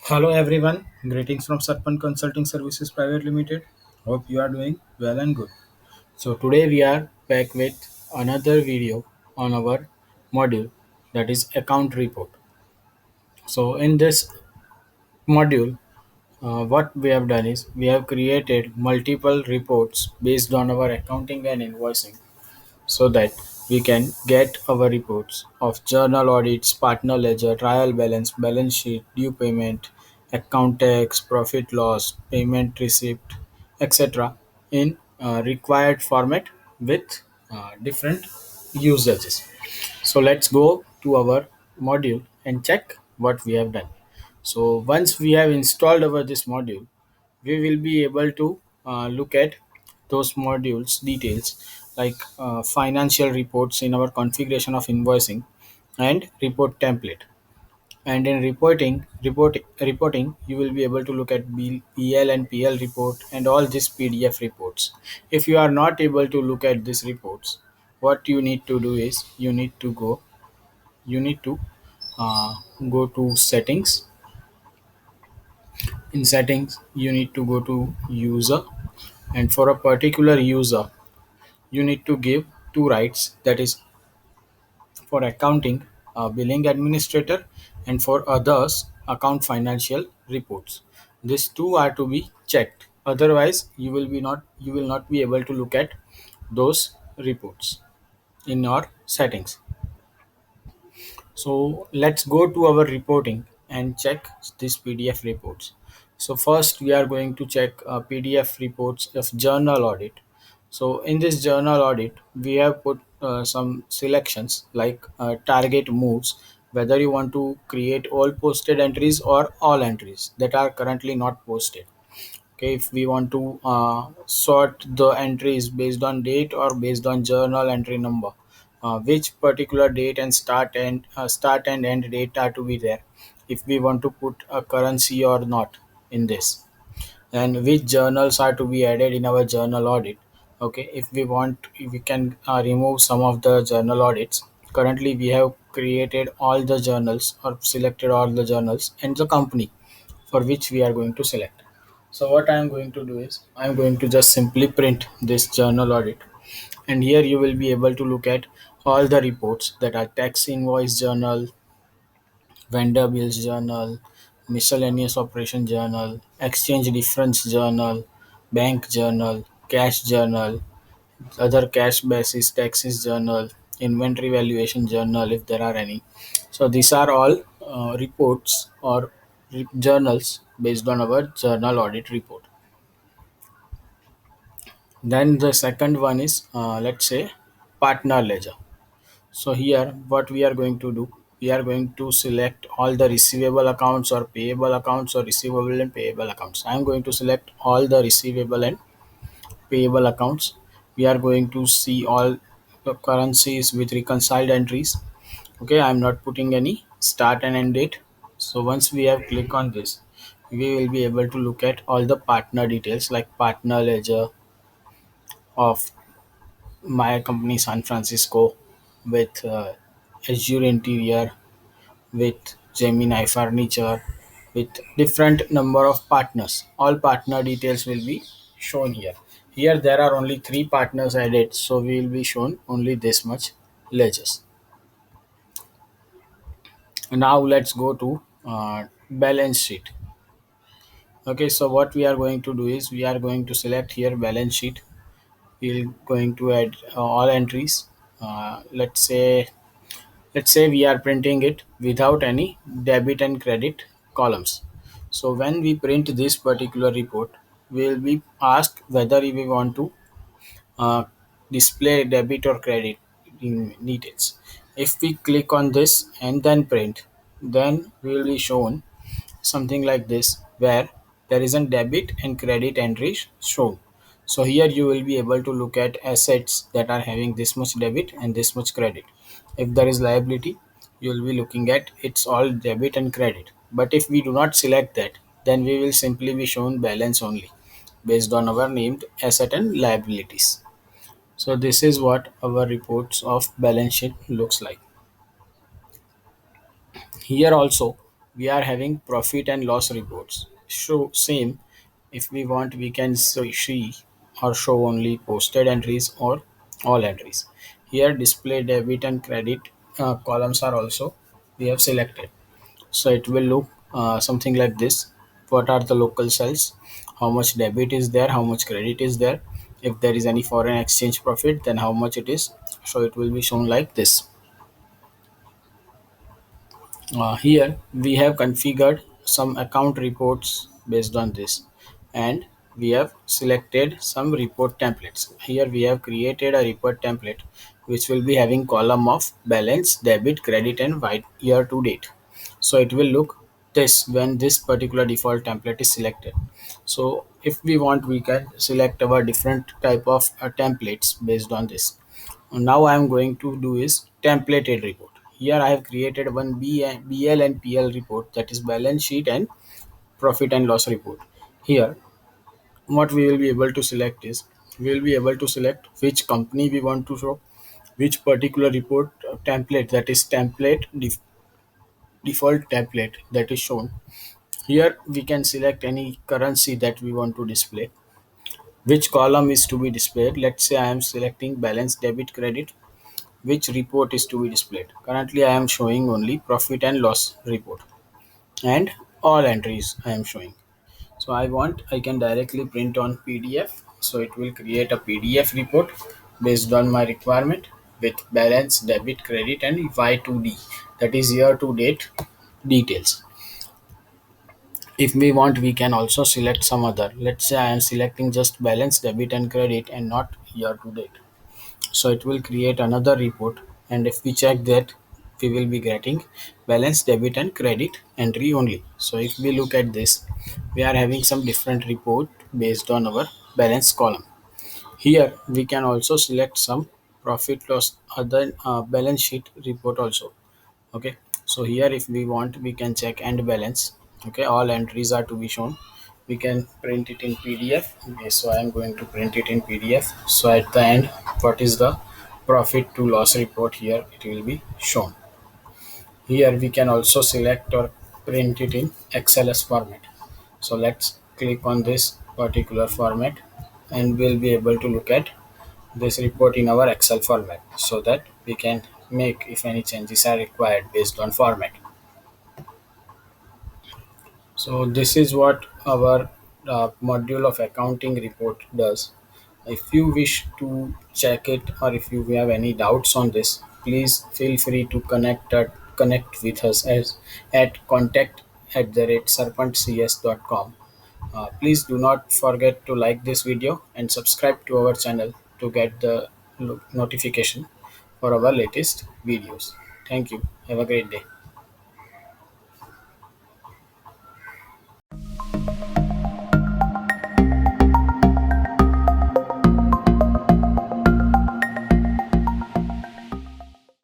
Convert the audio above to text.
Hello everyone, greetings from Sarpan Consulting Services Private Limited. Hope you are doing well and good. So today we are back with another video on our module, that is account report. So in this module, what we have done is we have created multiple reports based on our accounting and invoicing so that we can get our reports of journal audits, partner ledger, trial balance, balance sheet, due payment, account tax, profit loss, payment receipt, etc. in required format with different usages. So let's go to our module and check what we have done. So once we have installed our this module, we will be able to look at those modules details like financial reports in our configuration of invoicing and report template. And in reporting, you will be able to look at BL and PL report and all these PDF reports. If you are not able to look at these reports, what you need to do is you need to uh, go to settings. In settings, you need to go to user, and for a particular user you need to give two rights, that is for accounting, billing administrator, and for others account financial reports. These two are to be checked, otherwise you will not be able to look at those reports in your settings. So let's go to our reporting and check these PDF reports. So first we are going to check PDF reports of journal audit. So in this journal audit, we have put some selections like target moves, whether you want to create all posted entries or all entries that are currently not posted. Okay, if we want to sort the entries based on date or based on journal entry number, which particular date and start and end date are to be there, if we want to put a currency or not in this, and which journals are to be added in our journal audit. Okay, if we can remove some of the journal audits. Currently we have created all the journals or selected all the journals and the company for which we are going to select. So what I am going to do is I am going to just simply print this journal audit, and here you will be able to look at all the reports that are tax invoice journal, vendor bills journal, miscellaneous operation journal, exchange difference journal, bank journal, cash journal, other cash basis taxes journal, inventory valuation journal if there are any. So these are all reports or journals based on our journal audit report. Then the second one is let's say partner ledger. So here what we are going to do, we are going to select all the receivable accounts or payable accounts or receivable and payable accounts. I am going to select all the receivable and payable accounts. We are going to see all the currencies with reconciled entries. Okay, I'm not putting any start and end date. So once we have click on this, we will be able to look at all the partner details like partner ledger of my company San Francisco with Azure Interior, with Gemini Furniture, with different number of partners. All partner details will be shown here. Here there are only three partners added, so we will be shown only this much ledgers. Now let's go to balance sheet. Okay, so what we are going to do is we are going to select here balance sheet. We're going to add all entries. Let's say we are printing it without any debit and credit columns. So when we print this particular report, we will be asked whether we want to uh, display debit or credit in details. If we click on this and then print, then we will be shown something like this where there is a debit and credit entry shown. So here you will be able to look at assets that are having this much debit and this much credit. If there is liability, you will be looking at it's all debit and credit. But if we do not select that, then we will simply be shown balance only based on our named asset and liabilities. So this is what our reports of balance sheet looks like. Here also we are having profit and loss reports. So same, if we want, we can see or show only posted entries or all entries. Here display debit and credit columns are also we have selected. So it will look something like this. What are the local sales? How much debit is there? How much credit is there? If there is any foreign exchange profit, then how much it is. So it will be shown like this. Here we have configured some account reports based on this, and we have selected some report templates. Here we have created a report template which will be having column of balance, debit, credit, and white year to date. So it will look this when this particular default template is selected. So if we want, we can select our different type of templates based on this. Now I am going to do is templated report. Here I have created one BL and PL report, that is balance sheet and profit and loss report. Here what we will be able to select is, we will be able to select which company we want to show, which particular report template, that is default template that is shown. Here we can select any currency that we want to display, which column is to be displayed. Let's say I am selecting balance, debit, credit, which report is to be displayed. Currently I am showing only profit and loss report, and all entries I am showing. So I want, I can directly print on PDF. So it will create a PDF report based on my requirement with balance, debit, credit, and Y2D, that is year to date details. If we want, we can also select some other. Let's say I am selecting just balance, debit, and credit, and not year to date. So it will create another report, and if we check that, we will be getting balance, debit, and credit entry only. So if we look at this, we are having some different report based on our balance column. Here we can also select some profit loss other balance sheet report also. Okay, so here if we want, we can check end balance. Okay, all entries are to be shown. We can print it in PDF. Okay, so I am going to print it in PDF. So at the end, what is the profit to loss report, here it will be shown. Here we can also select or print it in XLS format. So let's click on this particular format, and we'll be able to look at this report in our Excel format, so that we can make if any changes are required based on format. So this is what our module of accounting report does. If you wish to check it, or if you have any doubts on this, please feel free to connect with us as at contact@serpentcs.com. Please do not forget to like this video and subscribe to our channel to get the notification for our latest videos. Thank you. Have a great day.